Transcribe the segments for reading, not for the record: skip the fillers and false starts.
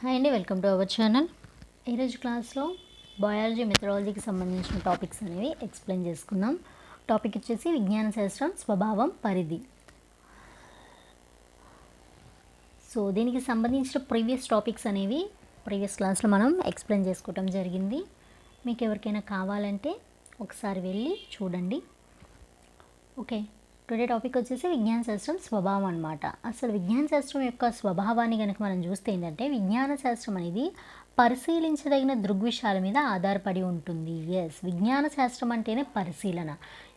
Hi అండి, welcome to our channel. ఈరోజు క్లాస్లో బయాలజీ మెథడాలజీకి సంబంధించిన టాపిక్స్ అనేవి ఎక్స్ప్లెయిన్ చేసుకుందాం. టాపిక్ వచ్చేసి విజ్ఞాన శాస్త్రం, స్వభావం, పరిధి. సో దీనికి సంబంధించిన ప్రీవియస్ టాపిక్స్ అనేవి ప్రీవియస్ క్లాస్లో మనం ఎక్స్ప్లెయిన్ చేసుకోవటం జరిగింది. మీకు ఎవరికైనా కావాలంటే ఒకసారి వెళ్ళి చూడండి. ఓకే, టుడే టాపిక్ వచ్చేసి విజ్ఞాన శాస్త్రం స్వభావం అన్నమాట. అసలు విజ్ఞాన శాస్త్రం యొక్క స్వభావాన్ని కనుక మనం చూస్తే ఏంటంటే, విజ్ఞాన శాస్త్రం అనేది పరిశీలించదగిన దృగ్విషయాల మీద ఆధారపడి ఉంటుంది. విజ్ఞాన శాస్త్రం అంటేనే పరిశీలన.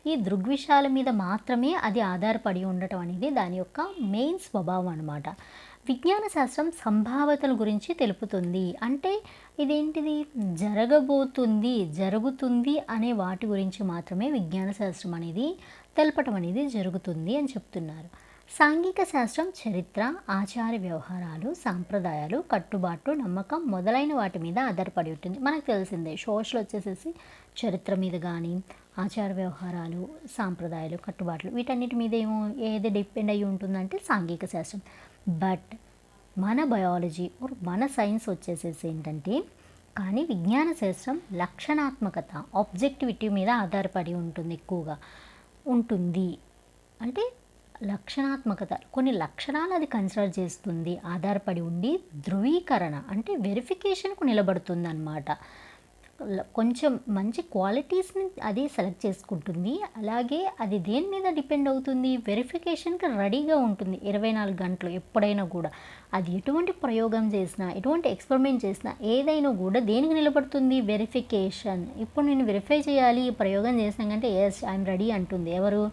ఈ దృగ్విషయాల మీద మాత్రమే అది ఆధారపడి ఉండటం అనేది దాని యొక్క మెయిన్ స్వభావం అన్నమాట. విజ్ఞాన శాస్త్రం సంభావ్యతల గురించి తెలుపుతుంది. అంటే ఇదేంటిది, జరుగుతుంది అనే వాటి గురించి మాత్రమే విజ్ఞాన శాస్త్రం అనేది తెలపటం అనేది జరుగుతుంది అని చెప్తున్నారు. సాంఘిక శాస్త్రం చరిత్ర, ఆచార వ్యవహారాలు, సాంప్రదాయాలు, కట్టుబాట్లు, నమ్మకం మొదలైన వాటి మీద ఆధారపడి ఉంటుంది. మనకు తెలిసిందే, సోషల్ వచ్చేసేసి చరిత్ర మీద కానీ, ఆచార వ్యవహారాలు, సాంప్రదాయాలు, కట్టుబాట్లు వీటన్నిటి మీద ఏది డిపెండ్ అయ్యి ఉంటుందంటే సాంఘిక శాస్త్రం. బట్ మన బయాలజీ మన సైన్స్ వచ్చేసేసి ఏంటంటే, కానీ విజ్ఞాన శాస్త్రం లక్షణాత్మకత, ఆబ్జెక్టివిటీ మీద ఆధారపడి ఉంటుంది, ఎక్కువగా ఉంటుంది. అంటే లక్షణాత్మకత, కొన్ని లక్షణాలు అది కన్సిడర్ చేస్తుంది, ఆధారపడి ఉండి ధృవీకరణ అంటే వెరిఫికేషన్కు నిలబడుతుంది అన్నమాట. కొంచెం మంచి క్వాలిటీస్ని అది సెలెక్ట్ చేసుకుంటుంది. అలాగే అది దేని మీద డిపెండ్ అవుతుంది, వెరిఫికేషన్కి రెడీగా ఉంటుంది 24 గంటలు ఎప్పుడైనా కూడా. అది ఎటువంటి ప్రయోగం చేసినా, ఎటువంటి ఎక్స్పెరిమెంట్ చేసినా, ఏదైనా కూడా దేనికి నిలబడుతుంది, వెరిఫికేషన్. ఇప్పుడు నేను వెరిఫై చేయాలి, ఈ ప్రయోగం చేసినా కంటే ఎస్ ఐఎమ్ రెడీ అంటుంది ఎవరు,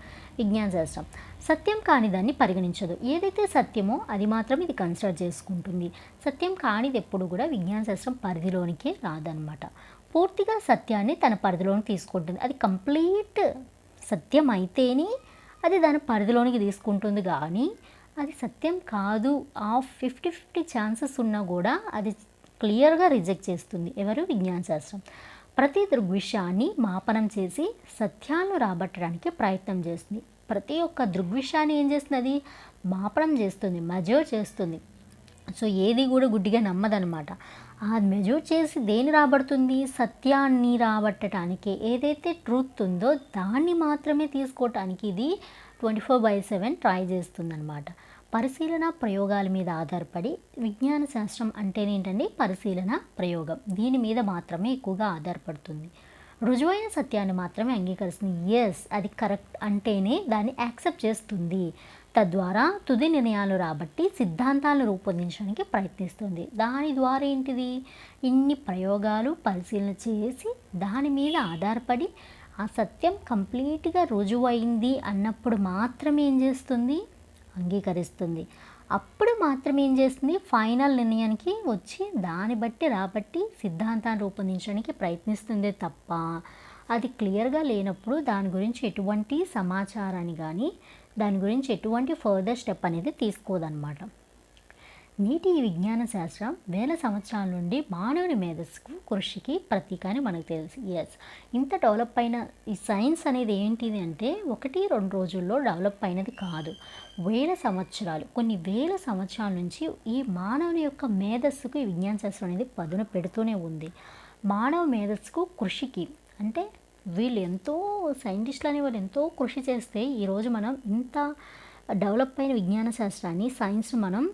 విజ్ఞాన శాస్త్రం. సత్యం కాని దాన్ని పరిగణించదు. ఏదైతే సత్యమో అది మాత్రం ఇది కన్సిడర్ చేసుకుంటుంది. సత్యం కానిది ఎప్పుడు కూడా విజ్ఞాన శాస్త్రం పరిధిలోనికే రాదనమాట. పూర్తిగా సత్యాన్ని తన పరిధిలోకి తీసుకుంటుంది. అది కంప్లీట్ సత్యం అయితేనే అది దాని పరిధిలోనికి తీసుకుంటుంది. కానీ అది సత్యం కాదు, ఆ 50-50 ఛాన్సెస్ ఉన్నా కూడా అది క్లియర్గా రిజెక్ట్ చేస్తుంది ఎవరు, విజ్ఞాన శాస్త్రం. ప్రతి దృగ్విషయాన్ని మాపనం చేసి సత్యాలను రాబట్టడానికి ప్రయత్నం చేస్తుంది. ప్రతి ఒక్క దృగ్విషయాన్ని ఏం చేస్తుంది, మాపనం చేస్తుంది, మెజర్ చేస్తుంది. సో ఏది కూడా గుడ్డిగా నమ్మదనమాట. ఆ మెజర్ చేసి దేని రాబడుతుంది, సత్యాన్ని రాబట్టడానికి. ఏదైతే ట్రూత్ ఉందో దాన్ని మాత్రమే తీసుకోవటానికి ఇది 24/7 ట్రై చేస్తుందన్నమాట. పరిశీలన ప్రయోగాల మీద ఆధారపడి, విజ్ఞాన శాస్త్రం అంటేనేంటండి, పరిశీలన ప్రయోగం, దీని మీద మాత్రమే ఎక్కువగా ఆధారపడుతుంది. రుజువైన సత్యాన్ని మాత్రమే అంగీకరిస్తుంది. అది కరెక్ట్ అంటేనే దాన్ని యాక్సెప్ట్ చేస్తుంది. తద్వారా తుది నిర్ణయాలు రాబట్టి సిద్ధాంతాలను రూపొందించడానికి ప్రయత్నిస్తుంది. దాని ద్వారా ఏంటిది, ఇన్ని ప్రయోగాలు పరిశీలన చేసి దాని మీద ఆధారపడి ఆ సత్యం కంప్లీట్గా రుజువైంది అన్నప్పుడు మాత్రమే ఏం చేస్తుంది, అంగీకరిస్తుంది. అప్పుడు మాత్రమే ఏం చేస్తుంది, ఫైనల్ నిర్ణయానికి వచ్చి దాన్ని బట్టి రాబట్టి సిద్ధాంతాన్ని రూపొందించడానికి ప్రయత్నిస్తుంది తప్ప, అది క్లియర్గా లేనప్పుడు దాని గురించి ఎటువంటి సమాచారాన్ని కానీ, దాని గురించి ఎటువంటి ఫర్దర్ స్టెప్ అనేది తీసుకోదన్నమాట. నేటి ఈ విజ్ఞాన శాస్త్రం వేల సంవత్సరాల నుండి మానవుని మేధస్సుకు, కృషికి ప్రతీక అని మనకు తెలుసు. ఇంత డెవలప్ అయిన ఈ సైన్స్ అనేది ఏంటిది అంటే, 1-2 రోజుల్లో డెవలప్ అయినది కాదు. వేల సంవత్సరాలు, కొన్ని వేల సంవత్సరాల నుంచి ఈ మానవుని యొక్క మేధస్సుకు ఈ విజ్ఞాన శాస్త్రం అనేది పదును పెడుతూనే ఉంది. మానవ మేధస్సుకు, కృషికి అంటే వీళ్ళు ఎంతో సైంటిస్టులు అనే వాళ్ళు ఎంతో కృషి చేస్తే ఈరోజు మనం ఇంత డెవలప్ అయిన విజ్ఞాన శాస్త్రాన్ని, సైన్స్ని మనం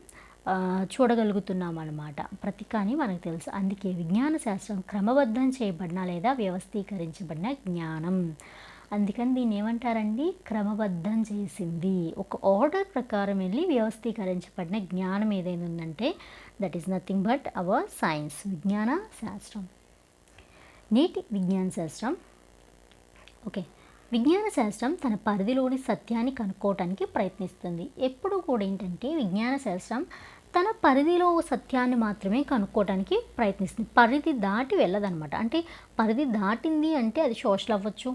చూడగలుగుతున్నాం అన్నమాట. ప్రతీకాని మనకు తెలుసు. అందుకే విజ్ఞాన శాస్త్రం క్రమబద్ధం చేయబడిన లేదా వ్యవస్థీకరించబడిన జ్ఞానం. అందుకని దీన్ని ఏమంటారండి, క్రమబద్ధం చేసింది, ఒక ఆర్డర్ ప్రకారం వెళ్ళి వ్యవస్థీకరించబడిన జ్ఞానం ఏదైనా ఉందంటే that is nothing but our science, విజ్ఞాన శాస్త్రం. నేటి విజ్ఞాన శాస్త్రం విజ్ఞాన శాస్త్రం తన పరిధిలోని సత్యాన్ని కనుక్కోవటానికి ప్రయత్నిస్తుంది. ఎప్పుడు కూడా ఏంటంటే, విజ్ఞాన శాస్త్రం తన పరిధిలో సత్యాన్ని మాత్రమే కనుక్కోవటానికి ప్రయత్నిస్తుంది. పరిధి దాటి వెళ్ళదనమాట. అంటే పరిధి దాటింది అంటే అది సోషల్ అవ్వచ్చు,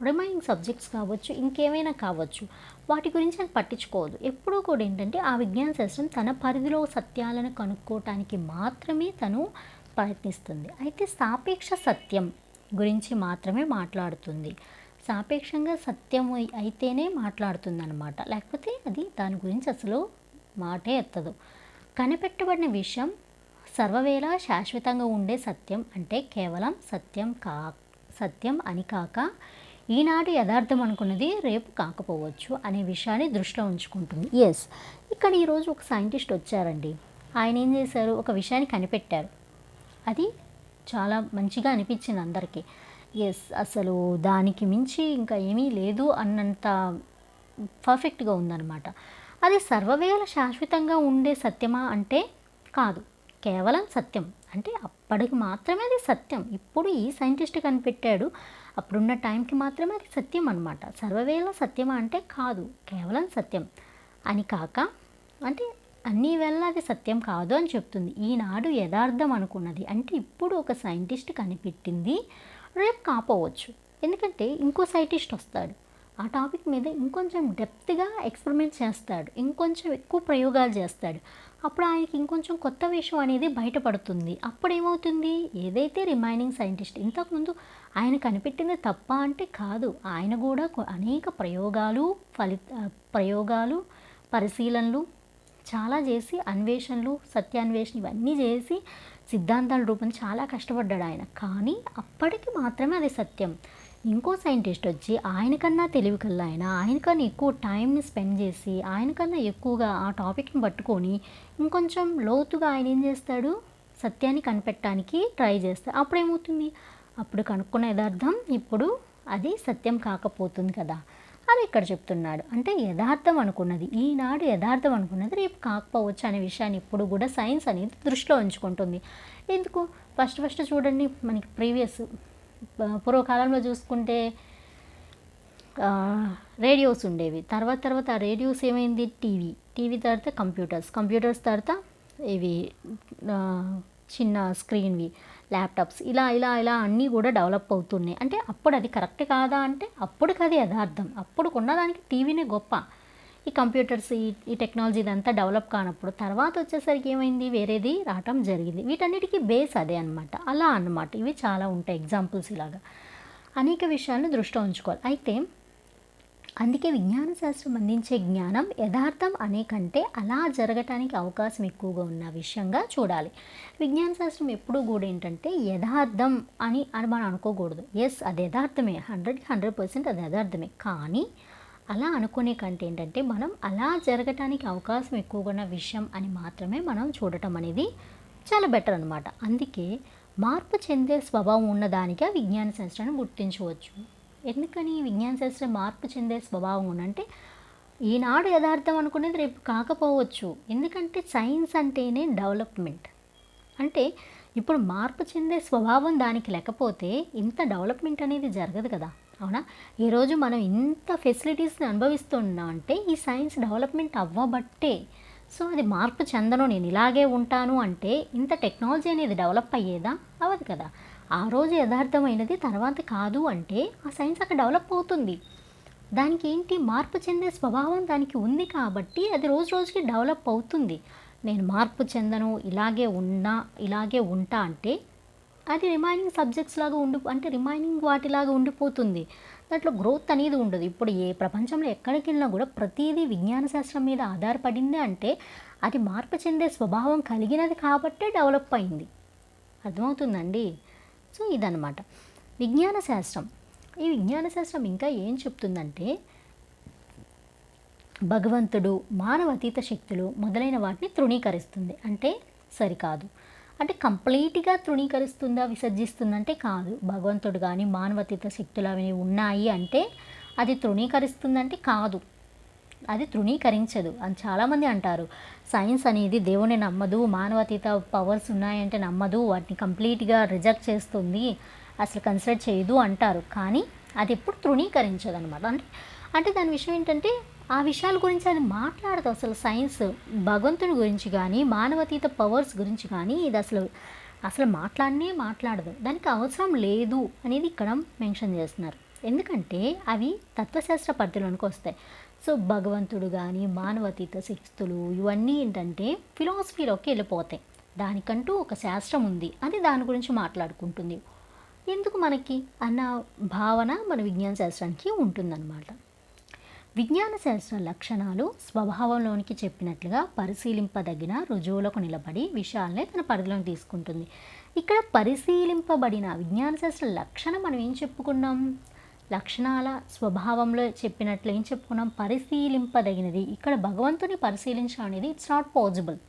రిమైనింగ్ సబ్జెక్ట్స్ కావచ్చు, ఇంకేమైనా కావచ్చు, వాటి గురించి అది పట్టించుకోవద్దు. ఎప్పుడూ కూడా ఏంటంటే, ఆ విజ్ఞాన శాస్త్రం తన పరిధిలో సత్యాలను కనుక్కోవటానికి మాత్రమే తను ప్రయత్నిస్తుంది. అయితే సాపేక్ష సత్యం గురించి మాత్రమే మాట్లాడుతుంది. సాపేక్షంగా సత్యం అయితేనే మాట్లాడుతుందన్నమాట, లేకపోతే అది దాని గురించి అసలు మాటే ఎత్తదు. కనిపెట్టబడిన విషయం సర్వవేళ శాశ్వతంగా ఉండే సత్యం అంటే కేవలం సత్యం అని కాక ఈనాడు యథార్థం అనుకున్నది రేపు కాకపోవచ్చు అనే విషయాన్ని దృష్టిలో ఉంచుకుంటుంది. ఎస్, ఇక్కడ ఈరోజు ఒక సైంటిస్ట్ వచ్చారండి. ఆయన ఏం చేశారు, ఒక విషయాన్ని కనిపెట్టారు. అది చాలా మంచిగా అనిపించింది అందరికీ. ఎస్, అసలు దానికి మించి ఇంకా ఏమీ లేదు అన్నంత పర్ఫెక్ట్గా ఉందన్నమాట. అది సర్వవేళ శాశ్వతంగా ఉండే సత్యమా అంటే కాదు, కేవలం సత్యం. అంటే అప్పటికి మాత్రమే అది సత్యం. ఇప్పుడు ఈ సైంటిస్ట్ కనిపెట్టాడు, అప్పుడున్న టైంకి మాత్రమే అది సత్యం అనమాట. సర్వవేళ సత్యమా అంటే కాదు, కేవలం సత్యం అని కాక అంటే అన్ని వేళ అది సత్యం కాదు అని చెప్తుంది. ఈనాడు యథార్థం అనుకున్నది అంటే ఇప్పుడు ఒక సైంటిస్ట్ కనిపెట్టింది రేపు కాపోవచ్చు. ఎందుకంటే ఇంకో సైంటిస్ట్ వస్తాడు, ఆ టాపిక్ మీద ఇంకొంచెం డెప్త్గా ఎక్స్పెరిమెంట్ చేస్తాడు, ఇంకొంచెం ఎక్కువ ప్రయోగాలు చేస్తాడు. అప్పుడు ఆయనకి ఇంకొంచెం కొత్త విషయం అనేది బయటపడుతుంది. అప్పుడు ఏమవుతుంది, ఏదైతే రిమైనింగ్ సైంటిస్ట్ ఇంతకుముందు ఆయన కనిపెట్టింది తప్ప అంటే కాదు, ఆయన కూడా అనేక ప్రయోగాలు పరిశీలనలు చాలా చేసి అన్వేషణలు సత్యాన్వేషణ ఇవన్నీ చేసి సిద్ధాంతాల రూపం చాలా కష్టపడ్డాడు ఆయన. కానీ అప్పటికి మాత్రమే అది సత్యం. ఇంకో సైంటిస్ట్ వచ్చి ఆయనకన్నా తెలివి కల్లా ఆయనకన్నా ఎక్కువ టైంని స్పెండ్ చేసి ఆయనకన్నా ఎక్కువగా ఆ టాపిక్ని పట్టుకొని ఇంకొంచెం లోతుగా ఆయన ఏం చేస్తాడు, సత్యాన్ని కనిపెట్టడానికి ట్రై చేస్తాడు. అప్పుడు ఏమవుతుంది, అప్పుడు కనుక్కున్న యథార్థం ఇప్పుడు అది సత్యం కాకపోతుంది కదా, అది ఇక్కడ చెప్తున్నాడు. అంటే యథార్థం అనుకున్నది ఈనాడు యథార్థం అనుకున్నది రేపు కాకపోవచ్చు అనే విషయాన్ని ఇప్పుడు కూడా సైన్స్ అనేది దృష్టిలో ఉంచుకుంటుంది. ఎందుకు, ఫస్ట్ చూడండి, మనకి పూర్వకాలంలో చూసుకుంటే రేడియోస్ ఉండేవి. తర్వాత ఆ రేడియోస్ ఏమైంది, టీవీ తర్వాత కంప్యూటర్స్ తర్వాత ఇవి చిన్న స్క్రీన్వి ల్యాప్టాప్స్, ఇలా అన్నీ కూడా డెవలప్ అవుతున్నాయి. అంటే అప్పుడు అది కరెక్ట్ కాదా అంటే అప్పటికి అది యథార్థం. అప్పుడు ఉన్నదానికి టీవీనే గొప్ప. ఈ కంప్యూటర్స్ ఈ టెక్నాలజీ ఇదంతా డెవలప్ కానప్పుడు తర్వాత వచ్చేసరికి ఏమైంది, వేరేది రావటం జరిగింది. వీటన్నిటికీ బేస్ అదే అనమాట. అలా అన్నమాట. ఇవి చాలా ఉంటాయి ఎగ్జాంపుల్స్. ఇలాగా అనేక విషయాలను దృష్టిలో ఉంచుకోవాలి. అయితే అందుకే విజ్ఞాన శాస్త్రం అందించే జ్ఞానం యథార్థం అనే కంటే అలా జరగటానికి అవకాశం ఎక్కువగా ఉన్న విషయంగా చూడాలి. విజ్ఞాన శాస్త్రం ఎప్పుడూ కూడా ఏంటంటే యథార్థం అని మనం అనుకోకూడదు. ఎస్, అది యథార్థమే, 100% అది యథార్థమే. కానీ అలా అనుకునే కంటే ఏంటంటే మనం అలా జరగటానికి అవకాశం ఎక్కువగా ఉన్న విషయం అని మాత్రమే మనం చూడటం అనేది చాలా బెటర్ అనమాట. అందుకే మార్పు చెందే స్వభావం ఉన్నదానికే విజ్ఞాన శాస్త్రాన్ని గుర్తించవచ్చు. ఎందుకని విజ్ఞాన శాస్త్రం మార్పు చెందే స్వభావం అంటే ఈనాడు యథార్థం అనుకునేది రేపు కాకపోవచ్చు. ఎందుకంటే సైన్స్ అంటేనే డెవలప్మెంట్. అంటే ఇప్పుడు మార్పు చెందే స్వభావం దానికి లేకపోతే ఇంత డెవలప్మెంట్ అనేది జరగదు కదా, అవునా? ఈరోజు మనం ఇంత ఫెసిలిటీస్ని అనుభవిస్తున్నాం అంటే ఈ సైన్స్ డెవలప్మెంట్ అవ్వబట్టే. సో అది మార్పు చెందను, నేను ఇలాగే ఉంటాను అంటే ఇంత టెక్నాలజీ అనేది డెవలప్ అయ్యేదా? అవ్వదు కదా. ఆ రోజు యథార్థమైనది తర్వాత కాదు అంటే ఆ సైన్స్ అక్కడ డెవలప్ అవుతుంది. దానికి ఏంటి, మార్పు చెందే స్వభావం దానికి ఉంది కాబట్టి అది రోజుకి డెవలప్ అవుతుంది. నేను మార్పు చెందను, ఇలాగే ఉంటా అంటే అది రిమైనింగ్ సబ్జెక్ట్స్ లాగా అంటే రిమైనింగ్ వాటిలాగా ఉండిపోతుంది. దాంట్లో గ్రోత్ అనేది ఉండదు. ఇప్పుడు ఏ ప్రపంచంలో ఎక్కడికి వెళ్ళినా కూడా ప్రతిదీ విజ్ఞాన శాస్త్రం మీద ఆధారపడింది అంటే అది మార్పు చెందే స్వభావం కలిగినది కాబట్టే డెవలప్ అయింది. అర్థమవుతుందండి? సో ఇదన్నమాట విజ్ఞాన శాస్త్రం. ఈ విజ్ఞాన శాస్త్రం ఇంకా ఏం చెప్తుందంటే భగవంతుడు, మానవ అతీత శక్తులు మొదలైన వాటిని తృణీకరిస్తుంది అంటే సరికాదు. అంటే కంప్లీట్గా తృణీకరిస్తుందా, విసర్జిస్తుందంటే కాదు. భగవంతుడు కానీ మానవతీత శక్తులు అవి ఉన్నాయి అంటే అది తృణీకరిస్తుందంటే కాదు, అది తృణీకరించదు అని చాలామంది అంటారు. సైన్స్ అనేది దేవుని నమ్మదు, మానవతీత పవర్స్ ఉన్నాయంటే నమ్మదు, వాటిని కంప్లీట్గా రిజెక్ట్ చేస్తుంది, అసలు కన్సిడర్ చేయదు అంటారు. కానీ అది ఎప్పుడు తృణీకరించదు అనమాట. అంటే దాని విషయం ఏంటంటే ఆ విషయాల గురించి అది మాట్లాడదు. అసలు సైన్స్ భగవంతుడి గురించి కానీ మానవతీత పవర్స్ గురించి కానీ ఇది అసలు మాట్లాడదు. దానికి అవసరం లేదు అనేది ఇక్కడ మెన్షన్ చేస్తున్నారు. ఎందుకంటే అవి తత్వశాస్త్ర పరిధిలోనికి వస్తాయి. సో భగవంతుడు కానీ మానవతీత శక్తులు ఇవన్నీ ఏంటంటే ఫిలాసఫీలోకి వెళ్ళిపోతాయి. దానికంటూ ఒక శాస్త్రం ఉంది, అది దాని గురించి మాట్లాడుకుంటుంది. ఎందుకు మనకి అన్న భావన మన విజ్ఞాన శాస్త్రానికి ఉంటుందన్నమాట. విజ్ఞాన శాస్త్ర లక్షణాలు స్వభావంలోనికి చెప్పినట్లుగా పరిశీలింపదగిన రుజువులకు నిలబడి విషయాలనే తన పరిధిలోకి తీసుకుంటుంది. ఇక్కడ పరిశీలింపబడిన విజ్ఞాన శాస్త్ర లక్షణం మనం ఏం చెప్పుకున్నాం? లక్షణాల స్వభావంలో చెప్పినట్లు ఏం చెప్పుకున్నాం? పరిశీలింపదగినది. ఇక్కడ భగవంతుని పరిశీలించడం అనేది ఇట్స్ నాట్ పాసిబుల్,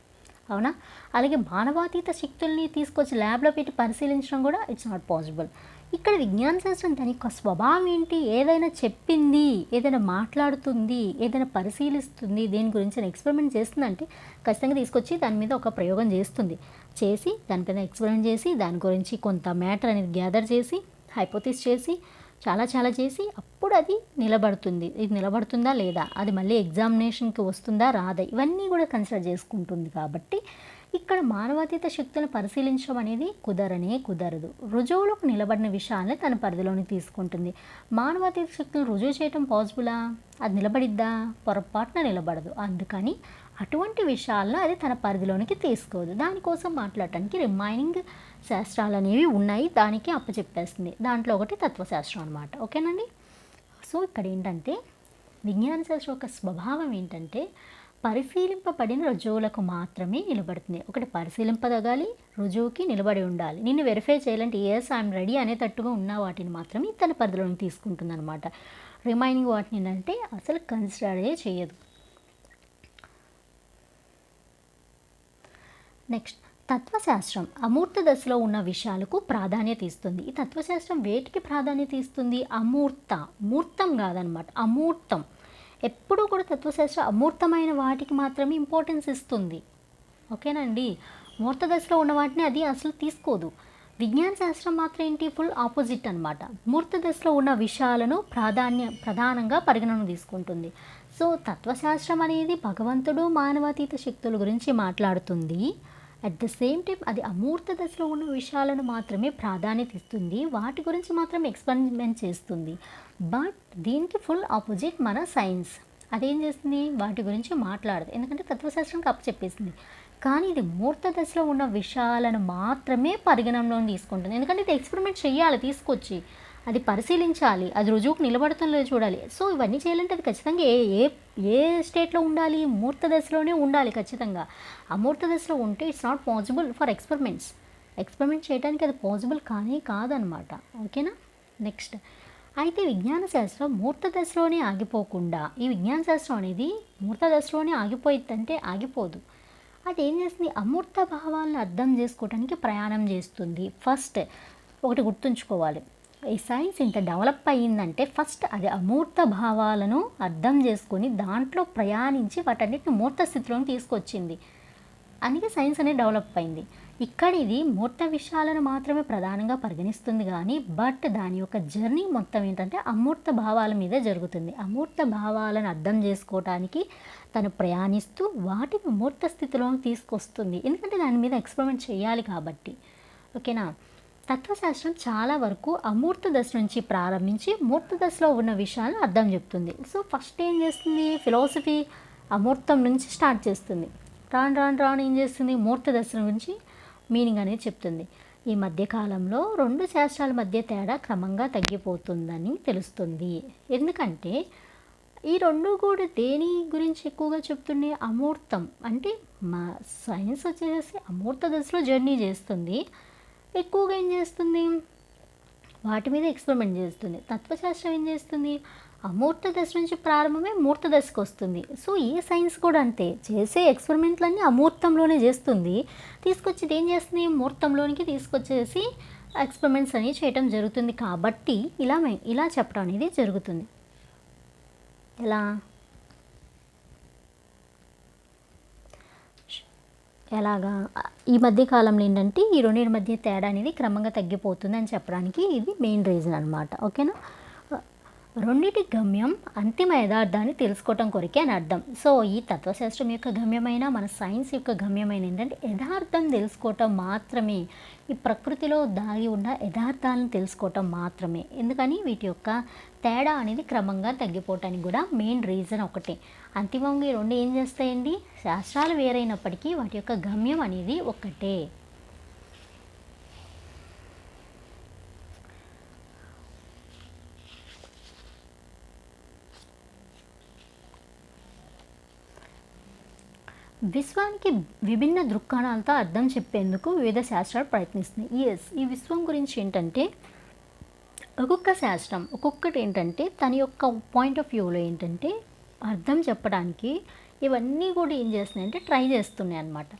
అవునా? అలాగే మానవాతీత శక్తుల్ని తీసుకొచ్చి ల్యాబ్లో పెట్టి పరిశీలించడం కూడా ఇట్స్ నాట్ పాసిబుల్. ఇక్కడ విజ్ఞాన శాస్త్రం దాని యొక్క స్వభావం ఏంటి? ఏదైనా చెప్పింది, ఏదైనా మాట్లాడుతుంది, ఏదైనా పరిశీలిస్తుంది, దేని గురించి ఎక్స్పెరిమెంట్ చేస్తుందంటే ఖచ్చితంగా తీసుకొచ్చి దాని మీద ఒక ప్రయోగం చేస్తుంది. చేసి దానిపైన ఎక్స్పెరిమెంట్ చేసి దాని గురించి కొంత మ్యాటర్ అనేది గ్యాదర్ చేసి హైపోథిస్ చేసి చాలా చేసి అప్పుడు అది నిలబడుతుంది. ఇది నిలబడుతుందా లేదా, అది మళ్ళీ ఎగ్జామినేషన్కి వస్తుందా రాదా, ఇవన్నీ కూడా కన్సిడర్ చేసుకుంటుంది. కాబట్టి ఇక్కడ మానవాతీత శక్తులను పరిశీలించడం అనేది కుదరదు. రుజువులకు నిలబడిన విషయాన్ని తన పరిధిలోకి తీసుకుంటుంది. మానవాతీత శక్తులను రుజువు చేయడం పాసిబులా? అది నిలబడిద్దా? పొరపాటున నిలబడదు. అందుకని అటువంటి విషయాలను అది తన పరిధిలోనికి తీసుకోదు. దానికోసం మాట్లాడటానికి రిమైనింగ్ శాస్త్రాలు అనేవి ఉన్నాయి, దానికి అప్పచెప్పేస్తుంది. దాంట్లో ఒకటి తత్వశాస్త్రం అనమాట. ఓకేనండి. సో ఇక్కడ ఏంటంటే విజ్ఞాన శాస్త్రం యొక్క స్వభావం ఏంటంటే పరిశీలింపబడిన రుజువులకు మాత్రమే నిలబడుతుంది. ఒకటి పరిశీలింపదగాలి, రుజువుకి నిలబడి ఉండాలి. నిన్ను వెరిఫై చేయాలంటే ఎస్ ఐఎమ్ రెడీ అనేటట్టుగా ఉన్న వాటిని మాత్రమే తన పరిధిలోకి తీసుకుంటుంది అనమాట. రిమైనింగ్ వాటిని ఏంటంటే అసలు కన్సిడరే చేయదు. నెక్స్ట్, తత్వశాస్త్రం అమూర్త దశలో ఉన్న విషయాలకు ప్రాధాన్యత ఇస్తుంది. ఈ తత్వశాస్త్రం వేటికి ప్రాధాన్యత ఇస్తుంది? మూర్తం కాదనమాట, అమూర్తం. ఎప్పుడూ కూడా తత్వశాస్త్రం అమూర్తమైన వాటికి మాత్రమే ఇంపార్టెన్స్ ఇస్తుంది. ఓకేనండి. మూర్త దశలో ఉన్న వాటిని అది అసలు తీసుకోదు. విజ్ఞాన శాస్త్రం మాత్రం ఏంటి? ఫుల్ ఆపోజిట్ అనమాట. మూర్త దశలో ఉన్న విషయాలను ప్రధానంగా పరిగణన తీసుకుంటుంది. సో తత్వశాస్త్రం అనేది భగవంతుడు మానవాతీత శక్తుల గురించి మాట్లాడుతుంది. అట్ ద సేమ్ టైం అది అమూర్త దశలో ఉన్న విషయాలను మాత్రమే ప్రాధాన్యత ఇస్తుంది, వాటి గురించి మాత్రమే ఎక్స్పెరిమెంట్ చేస్తుంది. బట్ దీనికి ఫుల్ ఆపోజిట్ మన సైన్స్. అదేం చేస్తుంది? వాటి గురించి మాట్లాడదు, ఎందుకంటే తత్వశాస్త్రానికి అప్పచెప్పేసింది. కానీ ఇది మూర్త దశలో ఉన్న విషయాలను మాత్రమే పరిగణనలో తీసుకుంటుంది. ఎందుకంటే ఇది ఎక్స్పెరిమెంట్ చేయాలి, తీసుకొచ్చి అది పరిశీలించాలి, అది రుజువుకు నిలబడుతుందో చూడాలి. సో ఇవన్నీ చేయాలంటే అది ఖచ్చితంగా ఏ స్టేట్లో ఉండాలి? మూర్త దశలోనే ఉండాలి ఖచ్చితంగా. అమూర్త దశలో ఉంటే it's not possible for experiment చేయడానికి అది పాసిబుల్ కాదనమాట. ఓకేనా. నెక్స్ట్, అయితే విజ్ఞాన శాస్త్రం మూర్త దశలోనే ఆగిపోకుండా, ఈ విజ్ఞాన శాస్త్రం అనేది మూర్త దశలోనే ఆగిపోయిందంటే ఆగిపోదు. అది ఏం చేస్తుంది? అమూర్త భావాలను అర్థం చేసుకోవడానికి ప్రయాణం చేస్తుంది. ఫస్ట్ ఒకటి గుర్తుంచుకోవాలి, ఈ సైన్స్ ఇంత డెవలప్ అయ్యిందంటే ఫస్ట్ అది అమూర్త భావాలను అర్థం చేసుకొని దాంట్లో ప్రయాణించి వాటన్నిటిని మూర్త స్థితిలోకి తీసుకొచ్చింది. అందుకే సైన్స్ అనేది డెవలప్ అయింది. ఇక్కడ ఇది మూర్త విషయాలను మాత్రమే ప్రధానంగా పరిగణిస్తుంది కానీ బట్ దాని యొక్క జర్నీ మొత్తం ఏంటంటే అమూర్త భావాల మీద జరుగుతుంది. అమూర్త భావాలను అర్థం చేసుకోవటానికి తను ప్రయాణిస్తూ వాటిని మూర్త స్థితిలోకి తీసుకొస్తుంది, ఎందుకంటే దాని మీద ఎక్స్పెరిమెంట్ చేయాలి కాబట్టి. ఓకేనా. తత్వశాస్త్రం చాలా వరకు అమూర్త దశ నుంచి ప్రారంభించి మూర్త దశలో ఉన్న విషయాలను అర్థం చెప్తుంది. సో ఫస్ట్ ఏం చేస్తుంది? ఫిలాసఫీ అమూర్తం నుంచి స్టార్ట్ చేస్తుంది. రాను ఏం చేస్తుంది? మూర్త దశ నుంచి మీనింగ్ అనేది చెప్తుంది. ఈ మధ్యకాలంలో రెండు శాస్త్రాల మధ్య తేడా క్రమంగా తగ్గిపోతుందని తెలుస్తుంది. ఎందుకంటే ఈ రెండు కూడా దేని గురించి ఎక్కువగా చెప్తుండే? అమూర్తం. అంటే మా సైన్స్ వచ్చేసి అమూర్త దశలో జర్నీ చేస్తుంది, ఎక్కువగా ఏం చేస్తుంది? వాటి మీద ఎక్స్పెరిమెంట్ చేస్తుంది. తత్వశాస్త్రం ఏం చేస్తుంది? అమూర్త దశ నుంచి ప్రారంభమే మూర్త దశకు వస్తుంది. సో ఈ సైన్స్ కూడా అంతే, చేసే ఎక్స్పెరిమెంట్లన్నీ అమూర్తంలోనే చేస్తుంది, తీసుకొచ్చి ఏం చేస్తుంది? మూర్తంలోనికి తీసుకొచ్చేసి ఎక్స్పెరిమెంట్స్ అనేవి చేయటం జరుగుతుంది. కాబట్టి ఇలా చెప్పడం అనేది జరుగుతుంది. ఎలాగా ఈ మధ్య కాలంలో ఏంటంటే ఈ రెండింటి మధ్య తేడా అనేది క్రమంగా తగ్గిపోతుంది అని చెప్పడానికి ఇది మెయిన్ రీజన్ అనమాట. ఓకేనా. రెండింటి గమ్యం అంతిమ యథార్థాన్ని తెలుసుకోవటం కొరకే అని అర్థం. సో ఈ తత్వశాస్త్రం యొక్క గమ్యమైన మన సైన్స్ యొక్క గమ్యమైన ఏంటంటే యథార్థం తెలుసుకోవటం మాత్రమే, ఈ ప్రకృతిలో దాగి ఉన్న యథార్థాలను తెలుసుకోవటం మాత్రమే. ఎందుకని వీటి యొక్క తేడా అనేది క్రమంగా తగ్గిపోవటానికి కూడా మెయిన్ రీజన్ ఒకటే. అంతిమంగా ఈ రెండు ఏం చేస్తాయండి? శాస్త్రాలు వేరైనప్పటికీ వాటి యొక్క గమ్యం అనేది ఒక్కటే. విశ్వానికి విభిన్న దృక్కోణాలతో అర్థం చెప్పేందుకు వివిధ శాస్త్రాలు ప్రయత్నిస్తున్నాయి. ఈ విశ్వం గురించి ఏంటంటే ఒక్కొక్క శాస్త్రం ఒక్కొక్కటి ఏంటంటే తన యొక్క పాయింట్ ఆఫ్ వ్యూలో ఏంటంటే అర్థం చెప్పడానికి ఇవన్నీ కూడా ఏం చేస్తున్నాయంటే ట్రై చేస్తున్నాయి అన్నమాట.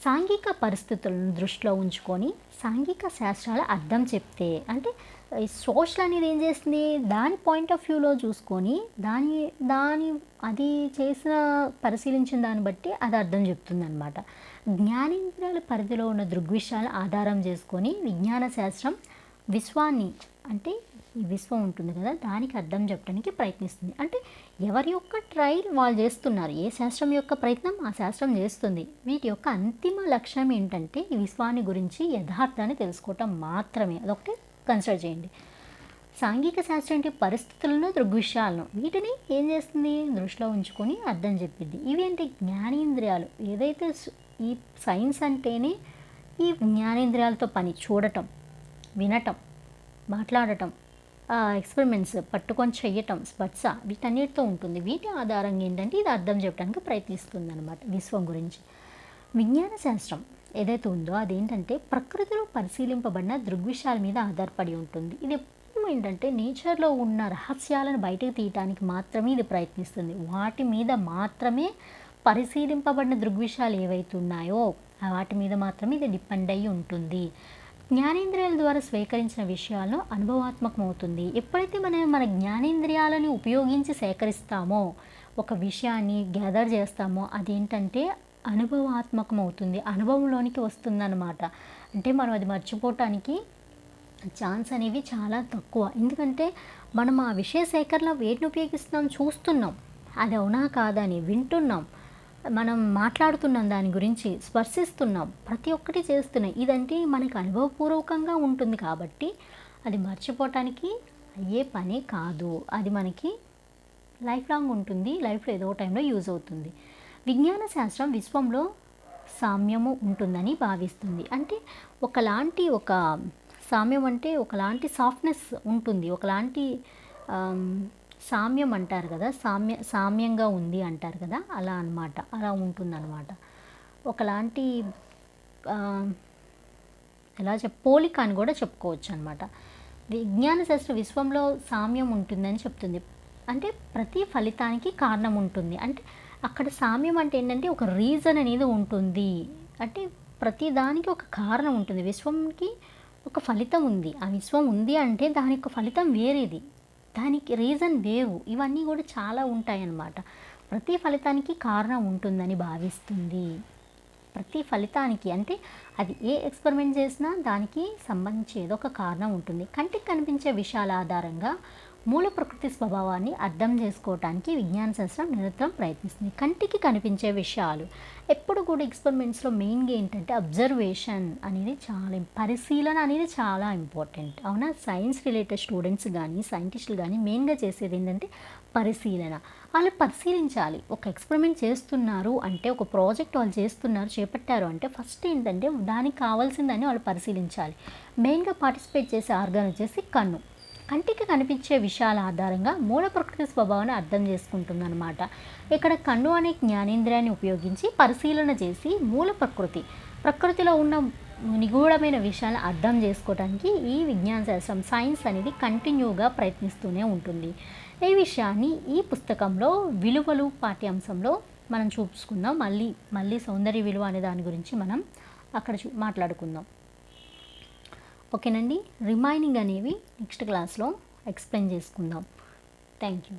సాంఘిక పరిస్థితులను దృష్టిలో ఉంచుకొని సాంఘిక శాస్త్రాల అర్థం చెప్తే అంటే ఈ సోషల్ అనేది ఏం చేస్తుంది, దాని పాయింట్ ఆఫ్ వ్యూలో చూసుకొని దాని దాని అది చేసిన పరిశీలించిన దాన్ని బట్టి అది అర్థం చెప్తుంది అనమాట. జ్ఞానేంద్రియాల పరిధిలో ఉన్న దృగ్విషయాలను ఆధారం చేసుకొని విజ్ఞాన శాస్త్రం విశ్వాన్ని అంటే ఈ విశ్వం ఉంటుంది కదా దానికి అర్థం చెప్పడానికి ప్రయత్నిస్తుంది. అంటే ఎవరి యొక్క ట్రైల్ వాళ్ళు చేస్తున్నారు, ఏ శాస్త్రం యొక్క ప్రయత్నం ఆ శాస్త్రం చేస్తుంది. వీటి యొక్క అంతిమ లక్ష్యం ఏంటంటే ఈ విశ్వాన్ని గురించి యథార్థాన్ని తెలుసుకోవటం మాత్రమే. అదొకటి కన్సిడర్ చేయండి. సాంఘిక శాస్త్రం అంటే పరిస్థితులను దృగ్విషయాలను వీటిని ఏం చేస్తుంది దృష్టిలో ఉంచుకొని అర్థం చెప్పింది. ఇవేంటి జ్ఞానేంద్రియాలు. ఏదైతే ఈ సైన్స్ అంటేనే ఈ జ్ఞానేంద్రియాలతో పని, చూడటం, వినటం, మాట్లాడటం, ఎక్స్పెరిమెంట్స్ పట్టుకొని చెయ్యటం, స్పర్శ వీటన్నిటితో ఉంటుంది. వీటి ఆధారంగా ఏంటంటే ఇది అర్థం చెప్పడానికి ప్రయత్నిస్తుంది అనమాట విశ్వం గురించి. విజ్ఞాన శాస్త్రం ఏదైతే ఉందో అదేంటంటే ప్రకృతిలో పరిశీలింపబడిన దృగ్విషయాల మీద ఆధారపడి ఉంటుంది. ఇది ఎప్పుడు ఏంటంటే నేచర్లో ఉన్న రహస్యాలను బయటకు తీయటానికి మాత్రమే ఇది ప్రయత్నిస్తుంది. వాటి మీద మాత్రమే పరిశీలింపబడిన దృగ్విషయాలు ఏవైతే ఉన్నాయో వాటి మీద మాత్రమే ఇది డిపెండ్ అయ్యి ఉంటుంది. జ్ఞానేంద్రియాల ద్వారా స్వీకరించిన విషయాలను అనుభవాత్మకమవుతుంది. ఎప్పుడైతే మన జ్ఞానేంద్రియాలను ఉపయోగించి సేకరిస్తామో ఒక విషయాన్ని గ్యాదర్ చేస్తామో అదేంటంటే అనుభవాత్మకమవుతుంది, అనుభవంలోనికి వస్తుందన్నమాట. అంటే మనం అది మర్చిపోవటానికి ఛాన్స్ అనేవి చాలా తక్కువ. ఎందుకంటే మనం ఆ విషయ సేకరణ వేటిని ఉపయోగిస్తున్నాం, చూస్తున్నాం, అది అవునా కాదా అని వింటున్నాం, మనం మాట్లాడుతున్నాం, దాని గురించి స్పర్శిస్తున్నాం, ప్రతి ఒక్కటి చేస్తున్నాం. ఇదంటే మనకు అనుభవపూర్వకంగా ఉంటుంది కాబట్టి అది మర్చిపోవటానికి అయ్యే పని కాదు. అది మనకి లైఫ్ లాంగ్ ఉంటుంది, లైఫ్లో ఏదో టైంలో యూజ్ అవుతుంది. విజ్ఞాన శాస్త్రం విశ్వంలో సామ్యము ఉంటుందని భావిస్తుంది. అంటే ఒక సామ్యం అంటే ఒకలాంటి సాఫ్ట్నెస్ ఉంటుంది, ఒకలాంటి సామ్యం అంటారు కదా, సామ్యంగా ఉంది అంటారు కదా, అలా అన్నమాట, అలా ఉంటుందన్నమాట. ఒకలాంటి పోలిక అని కూడా చెప్పుకోవచ్చు అనమాట. విజ్ఞాన శాస్త్రం విశ్వంలో సామ్యం ఉంటుందని చెప్తుంది. అంటే ప్రతి ఫలితానికి కారణం ఉంటుంది. అంటే అక్కడ సామ్యం అంటే ఏంటంటే ఒక రీజన్ అనేది ఉంటుంది. అంటే ప్రతి దానికి ఒక కారణం ఉంటుంది. విశ్వంకి ఒక ఫలితం ఉంది. ఆ విశ్వం ఉంది అంటే దానికి ఒక ఫలితం వేరేది, దానికి రీజన్ వేరు. ఇవన్నీ కూడా చాలా ఉంటాయన్నమాట. ప్రతి ఫలితానికి కారణం ఉంటుందని భావిస్తుంది. ప్రతి ఫలితానికి అంటే అది ఏ ఎక్స్పెరిమెంట్ చేసినా దానికి సంబంధించి ఏదో ఒక కారణం ఉంటుంది. కంటికి కనిపించే విషయాల ఆధారంగా మూల ప్రకృతి స్వభావాన్ని అర్థం చేసుకోవటానికి విజ్ఞాన శాస్త్రం నిరంతరం ప్రయత్నిస్తుంది. కంటికి కనిపించే విషయాలు ఎప్పుడు కూడా ఎక్స్పెరిమెంట్స్లో మెయిన్గా ఏంటంటే అబ్జర్వేషన్ అనేది పరిశీలన అనేది చాలా ఇంపార్టెంట్. అవునా, సైన్స్ రిలేటెడ్ స్టూడెంట్స్ కానీ సైంటిస్టులు కానీ మెయిన్గా చేసేది ఏంటంటే పరిశీలన. వాళ్ళు పరిశీలించాలి. ఒక ఎక్స్పెరిమెంట్ చేస్తున్నారు అంటే, ఒక ప్రాజెక్ట్ వాళ్ళు చేపట్టారు అంటే ఫస్ట్ ఏంటంటే దానికి కావాల్సిందని వాళ్ళు పరిశీలించాలి. మెయిన్గా పార్టిసిపేట్ చేసే ఆర్గాన్ వచ్చేసి కన్ను. కంటికి కనిపించే విషయాల ఆధారంగా మూల ప్రకృతి స్వభావాన్ని అర్థం చేసుకుంటుందన్నమాట. ఇక్కడ కన్ను అనే జ్ఞానేంద్రియాన్ని ఉపయోగించి పరిశీలన చేసి మూల ప్రకృతిలో ఉన్న నిగూఢమైన విషయాలను అర్థం చేసుకోవడానికి ఈ విజ్ఞాన శాస్త్రం సైన్స్ అనేది కంటిన్యూగా ప్రయత్నిస్తూనే ఉంటుంది. ఈ విషయాన్ని ఈ పుస్తకంలో విలువలు పాఠ్యాంశంలో మనం చూసుకుందాం. మళ్ళీ సౌందర్య విలువ అనే దాని గురించి మనం అక్కడ మాట్లాడుకుందాం. ఓకేనండి. రిమైనింగ్ అనేవి నెక్స్ట్ క్లాస్లో ఎక్స్ప్లెయిన్ చేసుకుందాం. Thank you.